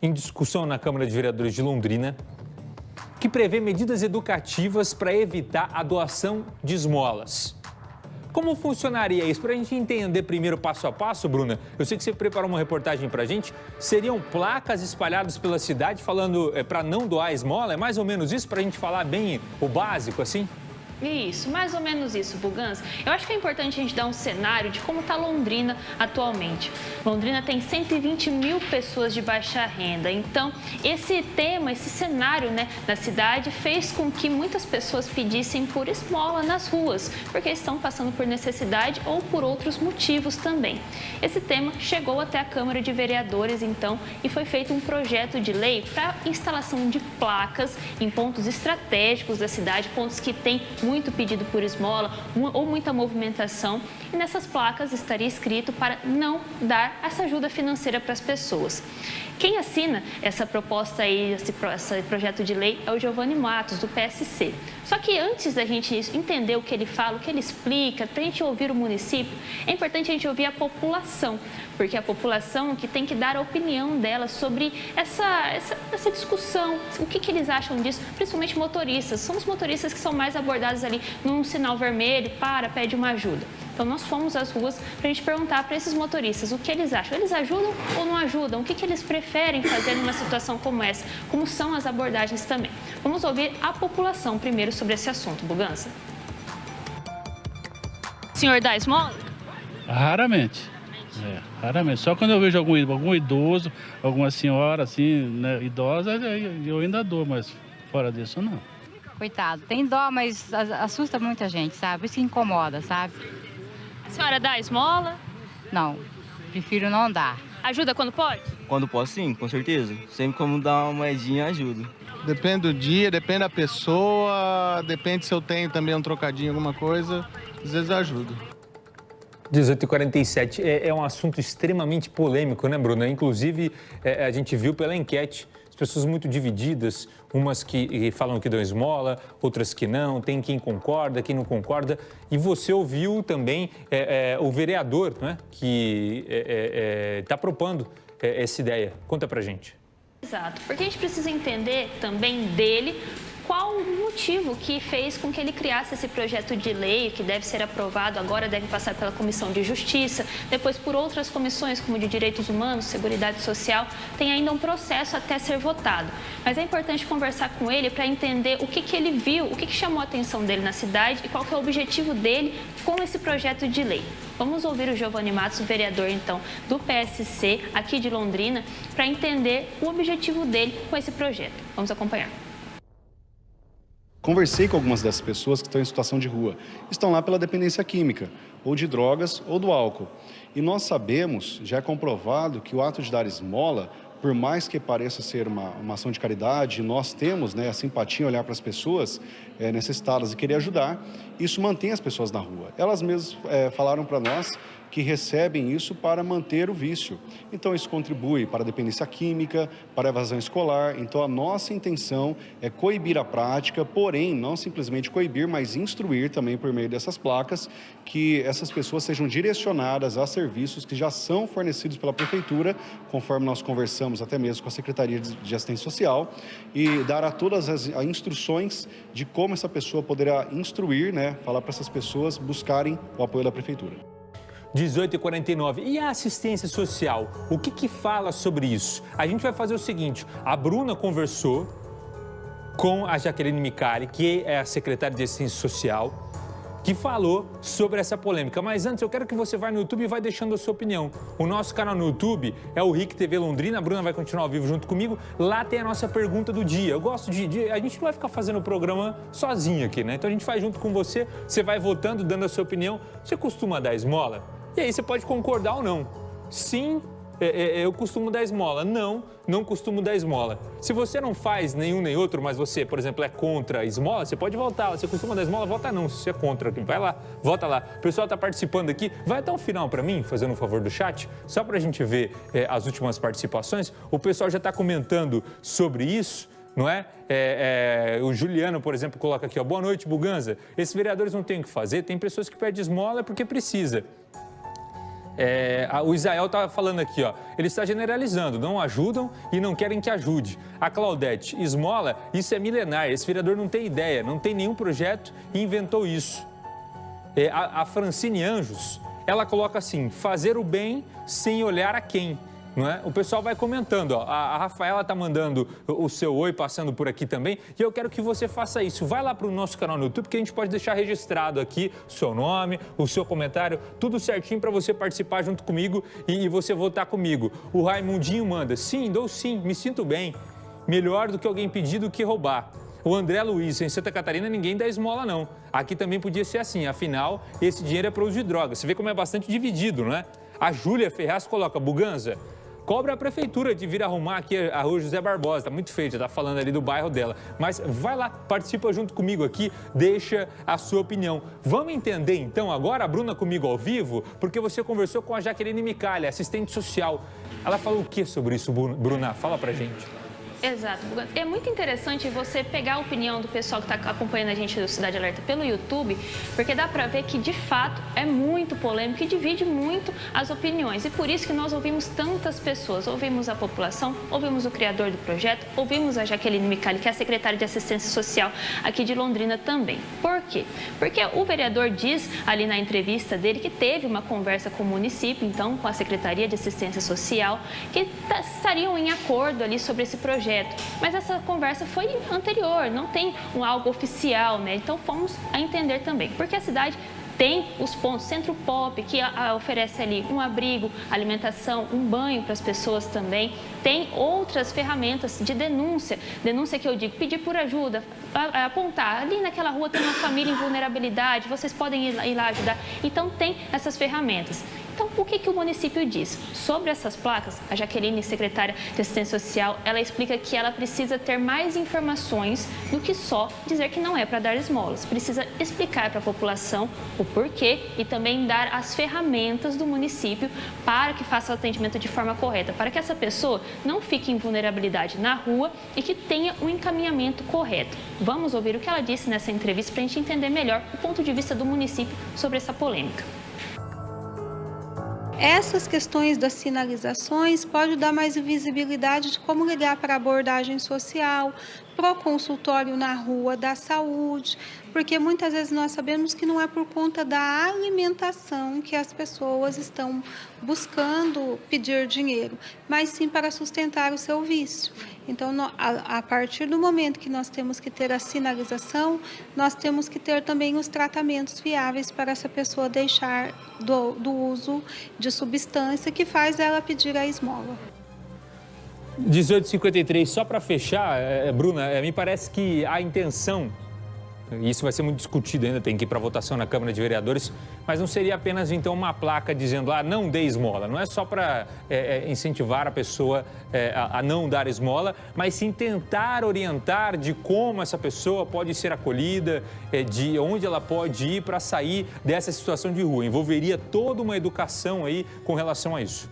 em discussão na Câmara de Vereadores de Londrina, que prevê medidas educativas para evitar a doação de esmolas. Como funcionaria isso? Para a gente entender primeiro passo a passo, Bruna, eu sei que você preparou uma reportagem para a gente. Seriam placas espalhadas pela cidade falando para não doar esmola? É mais ou menos isso, para a gente falar bem o básico, assim? Isso, mais ou menos isso, Buganza. Eu acho que é importante a gente dar um cenário de como está Londrina atualmente. Londrina tem 120 mil pessoas de baixa renda, então esse tema, esse cenário, né, da cidade fez com que muitas pessoas pedissem por esmola nas ruas, porque estão passando por necessidade ou por outros motivos também. Esse tema chegou até a Câmara de Vereadores, então, e foi feito um projeto de lei para instalação de placas em pontos estratégicos da cidade, pontos que têm muito pedido por esmola ou muita movimentação, e nessas placas estaria escrito para não dar essa ajuda financeira para as pessoas. Quem assina essa proposta aí, esse projeto de lei, é o Giovanni Matos, do PSC. Só que antes da gente entender o que ele fala, o que ele explica, para a gente ouvir o município, é importante a gente ouvir a população, porque é a população que tem que dar a opinião dela sobre essa discussão, o que eles acham disso, principalmente motoristas. São os motoristas que são mais abordados ali num sinal vermelho, pede uma ajuda. Então, nós fomos às ruas para a gente perguntar para esses motoristas o que eles acham. Eles ajudam ou não ajudam? O que eles preferem fazer numa situação como essa? Como são as abordagens também? Vamos ouvir a população primeiro sobre esse assunto, Buganza. O senhor dá esmola? Raramente. Raramente. Só quando eu vejo algum idoso, alguma senhora assim, né, idosa, eu ainda dou, mas fora disso não. Coitado, tem dó, mas assusta muita gente, sabe? Isso incomoda, sabe? A senhora dá esmola? Não, prefiro não dar. Ajuda quando pode? Quando posso, sim, com certeza. Sempre como dar uma moedinha, ajuda. Depende do dia, depende da pessoa, depende se eu tenho também um trocadinho, alguma coisa, às vezes eu ajudo. 18h47, é um assunto extremamente polêmico, né, Bruna? Inclusive, a gente viu pela enquete, as pessoas muito divididas, umas que falam que dão esmola, outras que não, tem quem concorda, quem não concorda. E você ouviu também o vereador, né, que está propondo essa ideia. Conta pra gente. Exato, porque a gente precisa entender também dele qual o motivo que fez com que ele criasse esse projeto de lei, que deve ser aprovado agora, deve passar pela Comissão de Justiça, depois por outras comissões, como de Direitos Humanos, Seguridade Social, tem ainda um processo até ser votado. Mas é importante conversar com ele para entender o que ele viu, o que chamou a atenção dele na cidade e qual que é o objetivo dele com esse projeto de lei. Vamos ouvir o Giovanni Matos, vereador, então, do PSC, aqui de Londrina, para entender o objetivo dele com esse projeto. Vamos acompanhar. Conversei com algumas dessas pessoas que estão em situação de rua. Estão lá pela dependência química, ou de drogas, ou do álcool. E nós sabemos, já é comprovado, que o ato de dar esmola, por mais que pareça ser uma ação de caridade, nós temos, né, a simpatia em olhar para as pessoas necessitadas e querer ajudar, isso mantém as pessoas na rua. Elas mesmas falaram para nós que recebem isso para manter o vício. Então, isso contribui para a dependência química, para a evasão escolar. Então, a nossa intenção é coibir a prática, porém, não simplesmente coibir, mas instruir também por meio dessas placas que essas pessoas sejam direcionadas a serviços que já são fornecidos pela Prefeitura, conforme nós conversamos até mesmo com a Secretaria de Assistência Social, e dar a todas as instruções de como essa pessoa poderá instruir, né, falar para essas pessoas buscarem o apoio da Prefeitura. 18h49. E a assistência social? O que fala sobre isso? A gente vai fazer o seguinte, a Bruna conversou com a Jaqueline Micali, que é a secretária de Assistência Social, que falou sobre essa polêmica. Mas antes, eu quero que você vá no YouTube e vai deixando a sua opinião. O nosso canal no YouTube é o RIC TV Londrina, a Bruna vai continuar ao vivo junto comigo. Lá tem a nossa pergunta do dia. Eu gosto a gente não vai ficar fazendo o programa sozinho aqui, né? Então a gente faz junto com você, você vai votando, dando a sua opinião. Você costuma dar esmola? E aí você pode concordar ou não. Sim, eu costumo dar esmola. Não, não costumo dar esmola. Se você não faz nenhum nem outro, mas você, por exemplo, é contra a esmola, você pode votar. Você costuma dar esmola, vota não. Se você é contra, vai lá, vota lá. O pessoal está participando aqui. Vai até o final para mim, fazendo um favor do chat, só para a gente ver as últimas participações. O pessoal já está comentando sobre isso. Não é? O Juliano, por exemplo, coloca aqui, ó, boa noite, Buganza. Esses vereadores não têm o que fazer, tem pessoas que pedem esmola porque precisa. O Israel está falando aqui, ó, ele está generalizando, não ajudam e não querem que ajude. A Claudete, esmola, isso é milenar, esse vereador não tem ideia, não tem nenhum projeto e inventou isso. A Francine Anjos, ela coloca assim, fazer o bem sem olhar a quem. Não é? O pessoal vai comentando, ó. A Rafaela está mandando o seu oi, passando por aqui também, e eu quero que você faça isso. Vai lá para o nosso canal no YouTube, que a gente pode deixar registrado aqui o seu nome, o seu comentário, tudo certinho para você participar junto comigo e você votar comigo. O Raimundinho manda, sim, dou sim, me sinto bem, melhor do que alguém pedir do que roubar. O André Luiz, em Santa Catarina, ninguém dá esmola, não. Aqui também podia ser assim, afinal, esse dinheiro é para uso de drogas. Você vê como é bastante dividido, não é? A Júlia Ferraz coloca, Buganza, cobra a prefeitura de vir arrumar aqui a Rua José Barbosa, tá muito feio, já tá falando ali do bairro dela. Mas vai lá, participa junto comigo aqui, deixa a sua opinião. Vamos entender então agora a Bruna comigo ao vivo, porque você conversou com a Jaqueline Micali, assistente social. Ela falou o que sobre isso, Bruna? Fala pra gente. Exato. É muito interessante você pegar a opinião do pessoal que está acompanhando a gente do Cidade Alerta pelo YouTube, porque dá para ver que, de fato, é muito polêmico e divide muito as opiniões. E por isso que nós ouvimos tantas pessoas. Ouvimos a população, ouvimos o criador do projeto, ouvimos a Jaqueline Micali, que é a secretária de Assistência Social aqui de Londrina também. Por quê? Porque o vereador diz ali na entrevista dele que teve uma conversa com o município, então com a Secretaria de Assistência Social, que estariam em acordo ali sobre esse projeto. Mas essa conversa foi anterior, não tem algo oficial, né? Então fomos a entender também, porque a cidade tem os pontos Centro Pop, que oferece ali um abrigo, alimentação, um banho para as pessoas também. Tem outras ferramentas de denúncia que eu digo, pedir por ajuda, apontar, ali naquela rua tem uma família em vulnerabilidade, vocês podem ir lá ajudar. Então tem essas ferramentas. Então, o que o município diz? Sobre essas placas, a Jaqueline, secretária de Assistência Social, ela explica que ela precisa ter mais informações do que só dizer que não é para dar esmolas. Precisa explicar para a população o porquê e também dar as ferramentas do município para que faça o atendimento de forma correta, para que essa pessoa não fique em vulnerabilidade na rua e que tenha um encaminhamento correto. Vamos ouvir o que ela disse nessa entrevista para a gente entender melhor o ponto de vista do município sobre essa polêmica. Essas questões das sinalizações podem dar mais visibilidade de como ligar para a abordagem social, para o consultório na rua da saúde, porque muitas vezes nós sabemos que não é por conta da alimentação que as pessoas estão buscando pedir dinheiro, mas sim para sustentar o seu vício. Então, a partir do momento que nós temos que ter a sinalização, nós temos que ter também os tratamentos viáveis para essa pessoa deixar do uso de substância que faz ela pedir a esmola. 18h53, só para fechar, Bruna, me parece que a intenção, e isso vai ser muito discutido ainda, tem que ir para votação na Câmara de Vereadores, mas não seria apenas então uma placa dizendo, não dê esmola, não é só para incentivar a pessoa a não dar esmola, mas sim tentar orientar de como essa pessoa pode ser acolhida, de onde ela pode ir para sair dessa situação de rua. Envolveria toda uma educação aí com relação a isso.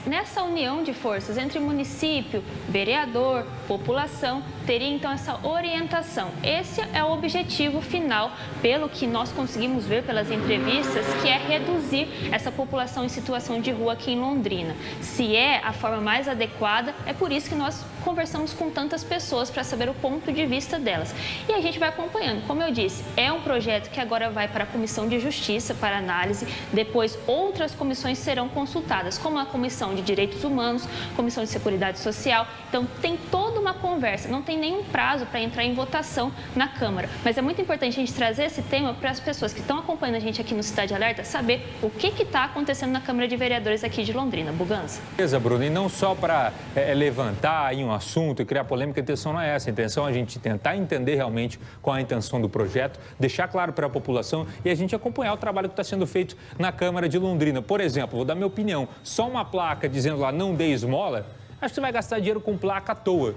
Nessa união de forças entre município, vereador, população, teria então essa orientação. Esse é o objetivo final, pelo que nós conseguimos ver pelas entrevistas, que é reduzir essa população em situação de rua aqui em Londrina. Se é a forma mais adequada, é por isso que nós conversamos com tantas pessoas para saber o ponto de vista delas. E a gente vai acompanhando. Como eu disse, é um projeto que agora vai para a Comissão de Justiça para análise, depois outras comissões serão consultadas, como a Comissão de Direitos Humanos, Comissão de Seguridade Social. Então, tem toda uma conversa, não tem nenhum prazo para entrar em votação na Câmara. Mas é muito importante a gente trazer esse tema para as pessoas que estão acompanhando a gente aqui no Cidade Alerta, saber o que está acontecendo na Câmara de Vereadores aqui de Londrina. Buganza. Beleza, Bruno, e não só para levantar aí um assunto e criar polêmica, a intenção não é essa. A intenção é a gente tentar entender realmente qual é a intenção do projeto, deixar claro para a população e a gente acompanhar o trabalho que está sendo feito na Câmara de Londrina. Por exemplo, vou dar minha opinião, só uma placa dizendo lá não dê esmola, acho que você vai gastar dinheiro com placa à toa,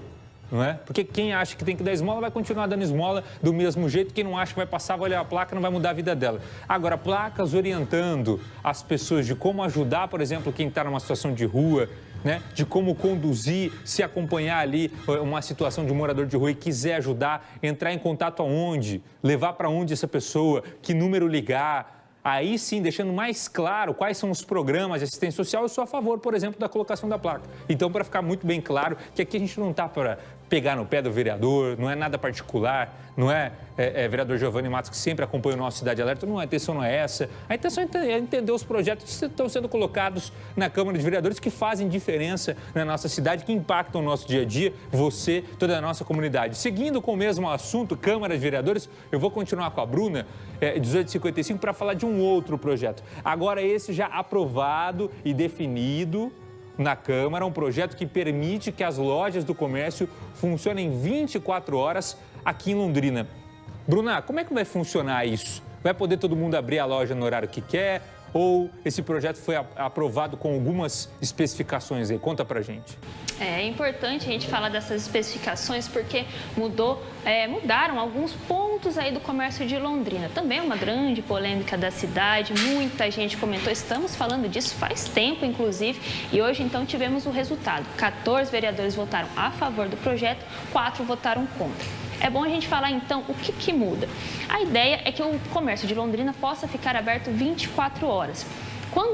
não é? Porque quem acha que tem que dar esmola vai continuar dando esmola do mesmo jeito, quem não acha que vai passar, vai olhar a placa, não vai mudar a vida dela. Agora, placas orientando as pessoas de como ajudar, por exemplo, quem está numa situação de rua, né? De como conduzir, se acompanhar ali uma situação de morador de rua e quiser ajudar, entrar em contato aonde, levar para onde essa pessoa, que número ligar. aí sim, deixando mais claro quais são os programas de assistência social, eu sou a favor, por exemplo, da colocação da placa. Então, para ficar muito bem claro que aqui a gente não está para pegar no pé do vereador, não é nada particular, não é, vereador Giovanni Matos, que sempre acompanha o nosso Cidade Alerta, não, a intenção não é essa. A intenção é entender os projetos que estão sendo colocados na Câmara de Vereadores, que fazem diferença na nossa cidade, que impactam o nosso dia a dia, você, toda a nossa comunidade. Seguindo com o mesmo assunto, Câmara de Vereadores, eu vou continuar com a Bruna, 1855, para falar de um outro projeto. Agora esse já aprovado e definido na Câmara, um projeto que permite que as lojas do comércio funcionem 24 horas aqui em Londrina. Bruna, como é que vai funcionar isso? Vai poder todo mundo abrir a loja no horário que quer? Ou esse projeto foi aprovado com algumas especificações aí? Conta pra gente. É importante a gente falar dessas especificações porque mudaram alguns pontos aí do comércio de Londrina. Também é uma grande polêmica da cidade, muita gente comentou, estamos falando disso faz tempo, inclusive, e hoje então tivemos o resultado. 14 vereadores votaram a favor do projeto, 4 votaram contra. É bom a gente falar então o que muda. A ideia é que o comércio de Londrina possa ficar aberto 24 horas. Quando